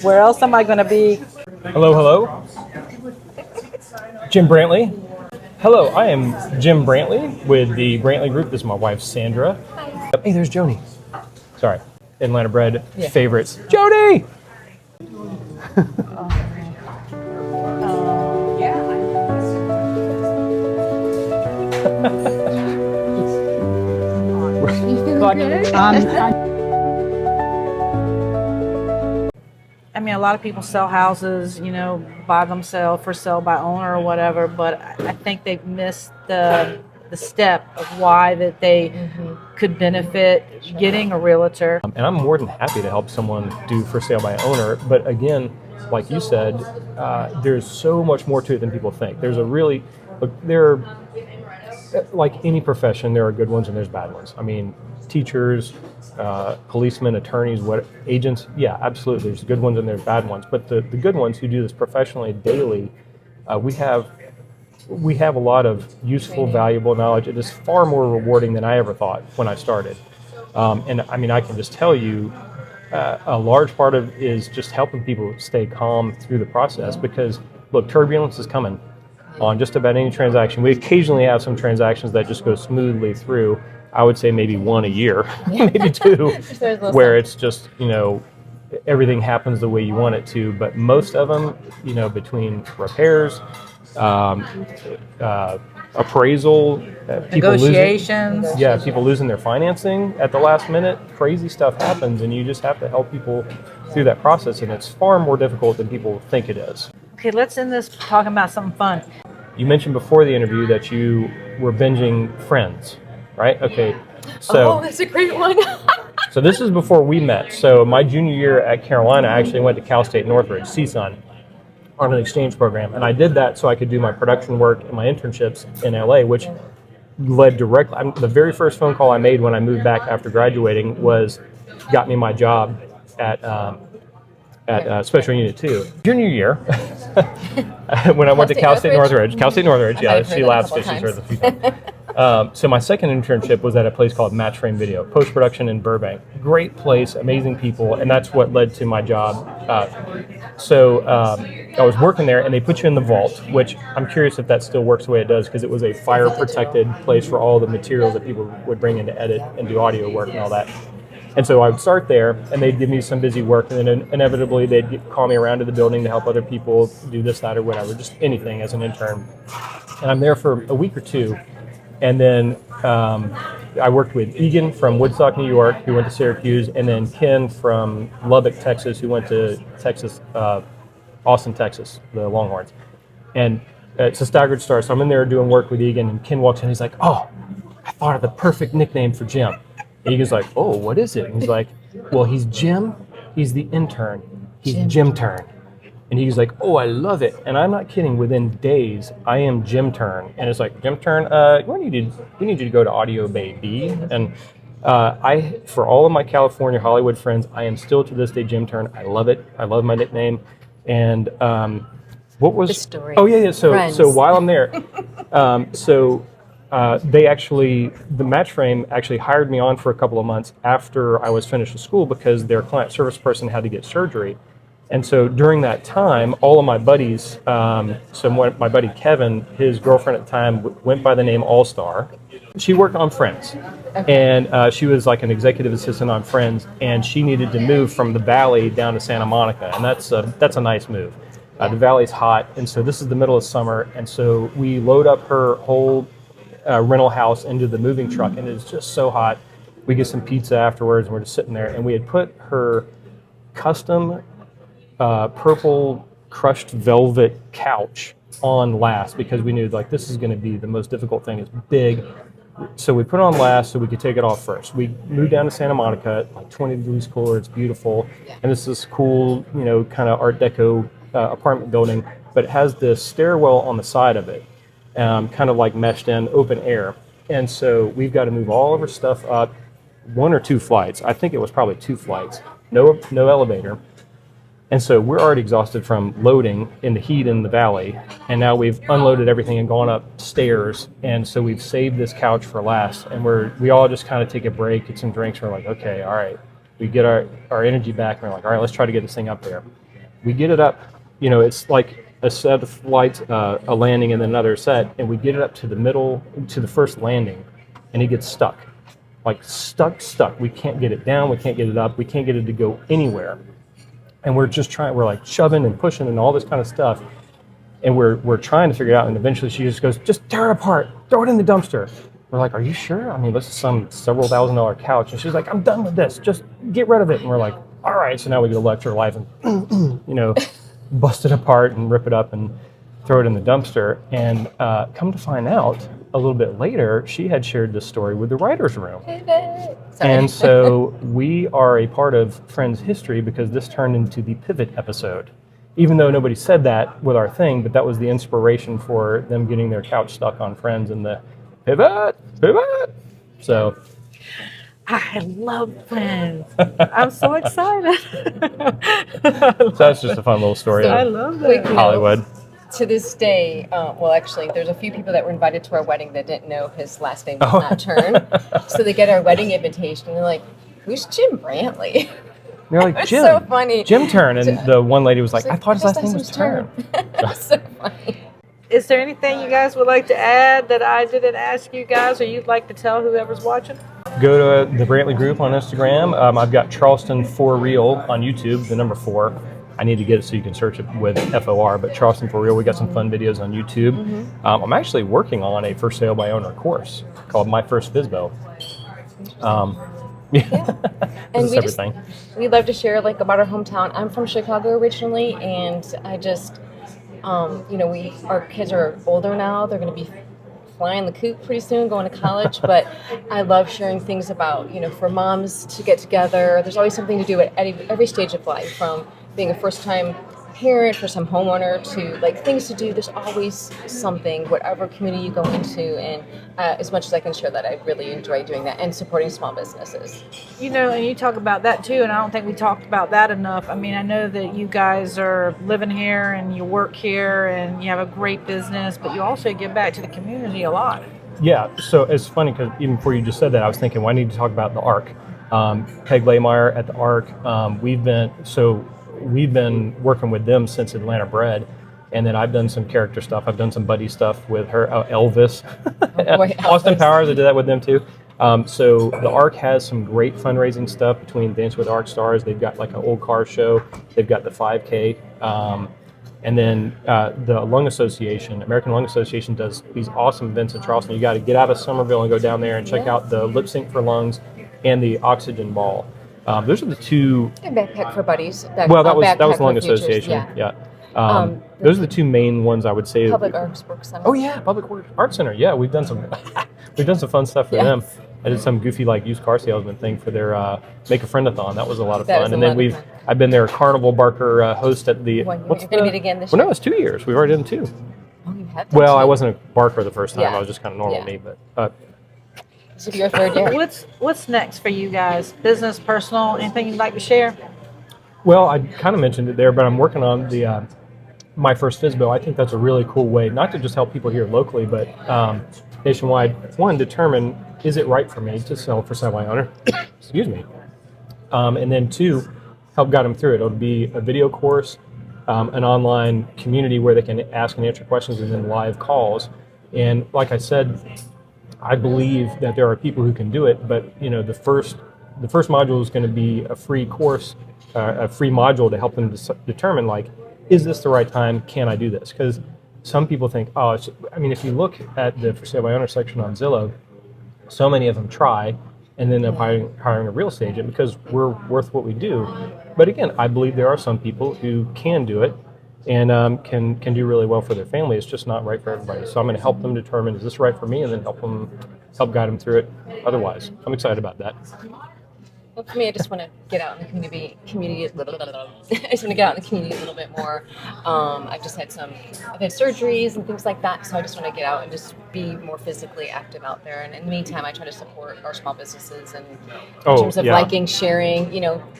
Where else am I going to be? Hello, hello. Jim Brantley. Hello, I am Jim Brantley with the Brantley Group. This is my wife, Sandra. Hey, there's Joni. Sorry, Atlanta bred favorites. Joni! I mean, a lot of people sell houses, by themselves for sale by owner or whatever, but I think they've missed the step of why that they could benefit getting a realtor. And I'm more than happy to help someone do for sale by owner. But again, like you said, there's so much more to it than people think. Like any profession, there are good ones and there's bad ones. I mean, teachers, policemen, attorneys, agents, yeah, absolutely. There's good ones and there's bad ones. But the good ones who do this professionally daily, we have a lot of useful, valuable knowledge. It is far more rewarding than I ever thought when I started. And I mean, I can just tell you, a large part of it is just helping people stay calm through the process because, look, turbulence is coming on just about any transaction. We occasionally have some transactions that just go smoothly through. I would say maybe one a year, maybe two, where it's just, everything happens the way you want it to. But most of them, between repairs, appraisal, Negotiations. People losing their financing at the last minute, crazy stuff happens, and you just have to help people through that process, and it's far more difficult than people think it is. Okay, let's end this talking about something fun. You mentioned before the interview that you were binging Friends, right? Okay, so that's a great one. so this is before we met. So my junior year at Carolina, I actually went to Cal State Northridge, CSUN, on an exchange program, and I did that so I could do my production work and my internships in LA, which led directly. The very first phone call I made when I moved back after graduating got me my job at Special Unit 2. Junior year, when I went to Cal State Northridge, yeah, she laughs because she's heard the few times. So my second internship was at a place called Match Frame Video, post-production in Burbank. Great place, amazing people, and that's what led to my job. So I was working there, and they put you in the vault, which I'm curious if that still works the way it does, because it was a fire-protected place for all the materials that people would bring in to edit and do audio work and all that. And so I would start there, and they'd give me some busy work, and then inevitably they'd call me around to the building to help other people do this, that, or whatever, just anything as an intern. And I'm there for a week or two, and then I worked with Egan from Woodstock, New York, who went to Syracuse, and then Ken from Lubbock, Texas, who went to Austin, Texas, the Longhorns. And it's a staggered start, so I'm in there doing work with Egan, and Ken walks in, and he's like, "Oh, I thought of the perfect nickname for Jim." And Egan's like, "Oh, what is it?" And he's like, "Well, he's Jim, he's the intern, he's Jim Turn." And he's like, "Oh, I love it." And I'm not kidding, within days, I am Jim Turn. And it's like, "Jim Turn, we need you to go to Audio Bay B." And for all of my California Hollywood friends, I am still to this day Jim Turn. I love it. I love my nickname. And what was... The story. Oh, yeah. So while I'm there, the Match Frame actually hired me on for a couple of months after I was finished with school because their client service person had to get surgery. And so during that time, all of my buddies, my buddy Kevin, his girlfriend at the time went by the name All-Star. She worked on Friends, and she was like an executive assistant on Friends, and she needed to move from the Valley down to Santa Monica, and that's a nice move. The Valley's hot, and so this is the middle of summer, and so we load up her whole rental house into the moving truck, and it's just so hot. We get some pizza afterwards, and we're just sitting there, and we had put her custom purple crushed velvet couch on last because we knew this is going to be the most difficult thing. It's big, so we put it on last so we could take it off first. We moved down to Santa Monica, 20 degrees cooler. It's beautiful, and this is cool, kind of Art Deco apartment building, but it has this stairwell on the side of it. Kind of like meshed in, open air. And so we've got to move all of our stuff up 1 or 2 flights. I think it was probably 2 flights. No elevator. And so we're already exhausted from loading in the heat in the Valley. And now we've unloaded everything and gone upstairs. And so we've saved this couch for last. And we all just kind of take a break, get some drinks. We're like, okay, all right. We get our energy back. And we're like, all right, let's try to get this thing up there. We get it up, it's like a set of flights, a landing and then another set, and we get it up to the first landing, and it gets stuck. Like stuck. We can't get it down, we can't get it up, we can't get it to go anywhere. And we're like shoving and pushing and all this kind of stuff. And we're trying to figure it out, and eventually she just goes, just tear it apart, throw it in the dumpster. We're like, are you sure? I mean, this is some several $1,000 couch. And she's like, I'm done with this, just get rid of it. And we're like, all right. So now we get a lecture live and, bust it apart and rip it up and throw it in the dumpster. And come to find out, a little bit later, she had shared this story with the writer's room. And so we are a part of Friends history because this turned into the pivot episode. Even though nobody said that with our thing, but that was the inspiration for them getting their couch stuck on Friends and the pivot. So I love Friends. I'm so excited. So that's just a fun little story I of love that. Hollywood. To this day, well, actually, there's a few people that were invited to our wedding that didn't know his last name was not Turn. So they get our wedding invitation, and they're like, who's Jim Brantley? You're like, It's Jim. so funny. Jim Turn. And the one lady was like, I thought his last name was Turn. It's so funny. Is there anything you guys would like to add that I didn't ask you guys or you'd like to tell whoever's watching? Go to the Brantley Group on Instagram. I've got Charleston For Real on YouTube, the number 4. I need to get it so you can search it with FOR, but Charleston For Real, we got some fun videos on YouTube. I'm actually working on a for sale by owner course called My First FSBO. And we love to share like about our hometown. I'm from Chicago originally, and I just, our kids are older now. They're going to be flying the coop pretty soon, going to college. But I love sharing things about, for moms to get together. There's always something to do at every stage of life, from being a first-time parent, first-time homeowner, to like things to do. There's always something, whatever community you go into, and as much as I can share that, I really enjoy doing that and supporting small businesses. And you talk about that too, and I don't think we talked about that enough. I mean, I know that you guys are living here and you work here and you have a great business, but you also give back to the community a lot. Yeah, so it's funny because even before you just said that, I was thinking, well, I need to talk about the ARC. Peg Laymeyer at the ARC, we've been working with them since Atlanta Bred, and then I've done some character stuff. I've done some buddy stuff with her, Elvis. Austin Powers, I did that with them too. So the ARC has some great fundraising stuff between Dance with ARC Stars. They've got like an old car show. They've got the 5K. And then the Lung Association, American Lung Association, does these awesome events in Charleston. You got to get out of Summerville and go down there and check out the Lip Sync for Lungs and the Oxygen Ball. Those are the two. And Backpack for Buddies. That was Lung Association. Yeah. Those are the two main ones I would say. Public Arts Work Center. Oh yeah, Public Arts Center. Yeah, we've done some fun stuff for them. I did some goofy like used car salesman thing for their Make a Friend-a-thon. That was a lot of fun. And then I've been their Carnival Barker host at the. You're going to meet again this year. Well, no, it's 2 years. We've already done 2. Oh, you have. Well, I wasn't a Barker the first time. Yeah. I was just kind of normal me, but. This will be your 3rd year. What's next for you guys? Business, personal, anything you'd like to share? Well, I kind of mentioned it there, but I'm working on the My First FSBO. I think that's a really cool way, not to just help people here locally, but nationwide. One, determine, is it right for me to sell for sale by owner? Excuse me. And then 2, help guide them through it. It'll be a video course, an online community where they can ask and answer questions, and then live calls. And like I said, I believe that there are people who can do it, but the first module is going to be a free course, a free module to help them determine, like, is this the right time? Can I do this? Because some people think, if you look at the for sale by owner section on Zillow, so many of them try and then they're hiring a real estate agent because we're worth what we do. But again, I believe there are some people who can do it and can do really well for their family. It's just not right for everybody. So I'm going to help them determine, is this right for me, and then help guide them through it otherwise. I'm excited about that. Well, for me, I just want to get out in the community. I just want to get out in the community a little bit more. I've had surgeries and things like that, so I just want to get out and just be more physically active out there. And in the meantime, I try to support our small businesses and in terms of liking, sharing,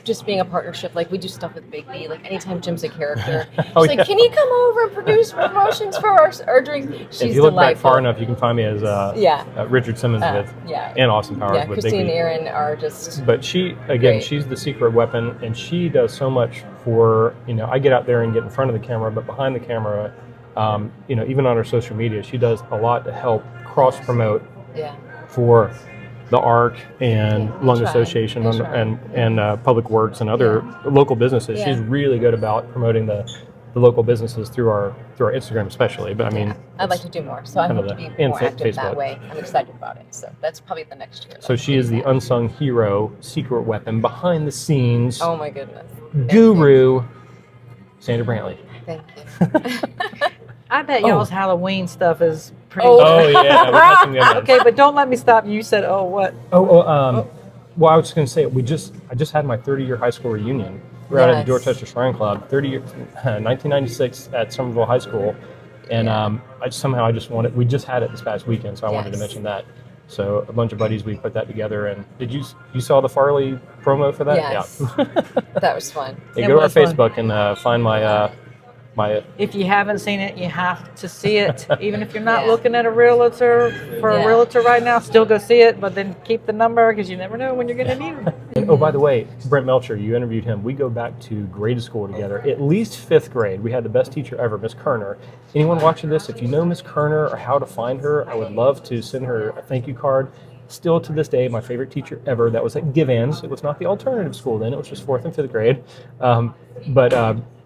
just being a partnership. Like we do stuff with Big B. Like anytime Jim's a character, she's like, "Can you come over and produce promotions for our drink?" She's if you look delightful. back far enough, you can find me as Richard Simmons and Austin Powers with Christine Big B. and Aaron are just. But she again, Great. she's the secret weapon, and she does so much for, I get out there and get in front of the camera, but behind the camera, even on her social media, she does a lot to help cross promote Yeah. for the ARC and Yeah, Lung I try. Association I try. and Public Works and other local businesses. Yeah. She's really good about promoting the local businesses through our Instagram, especially. But I mean, I'd like to do more, so I kind hope of to be and more active that Facebook. way. I'm excited about it, so that's probably the next year. So she is the unsung hero, secret weapon, behind the scenes, Oh my goodness. guru, Sandra Brantley. Thank you. I bet y'all's Halloween stuff is pretty. Oh yeah, we're touching the onions. Okay, but don't let me stop you. You said, "Oh, what?" Well, I was just going to say, I just had my 30-year high school reunion. We're out at the Yes. Dorchester Shrine Club, 1996 at Summerville High School, and we just had it this past weekend, so I wanted to Yes. mention that. So a bunch of buddies, we put that together, and you saw the Farley promo for that? Yes. Yeah. That was fun. Yeah, It go to our was fun. Facebook and find my If you haven't seen it, you have to see it. Even if you're not Yeah. looking at a realtor a Yeah. realtor right now, still go see it. But then keep the number because you never know when you're going to need them. And, oh, by the way, Brent Melcher, you interviewed him. We go back to grade school together, at least 5th grade. We had the best teacher ever, Miss Kerner. Anyone watching this, if you know Miss Kerner or how to find her, I would love to send her a thank you card. Still to this day, my favorite teacher ever. That was at Givans. It was not the alternative school then. It was just 4th and 5th grade. But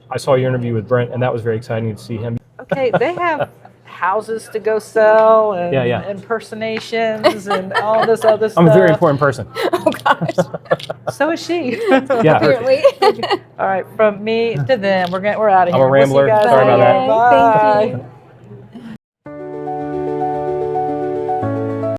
I saw your interview with Brent, and that was very exciting to see him. Okay, they have houses to go sell and Yeah. impersonations and all this other stuff. I'm a very important person. Oh gosh. So is she. Yeah. Apparently. All right, from me to them, we're out of I'm here. a We'll see you rambler. guys Sorry about later. that. Bye. Thank Bye. you.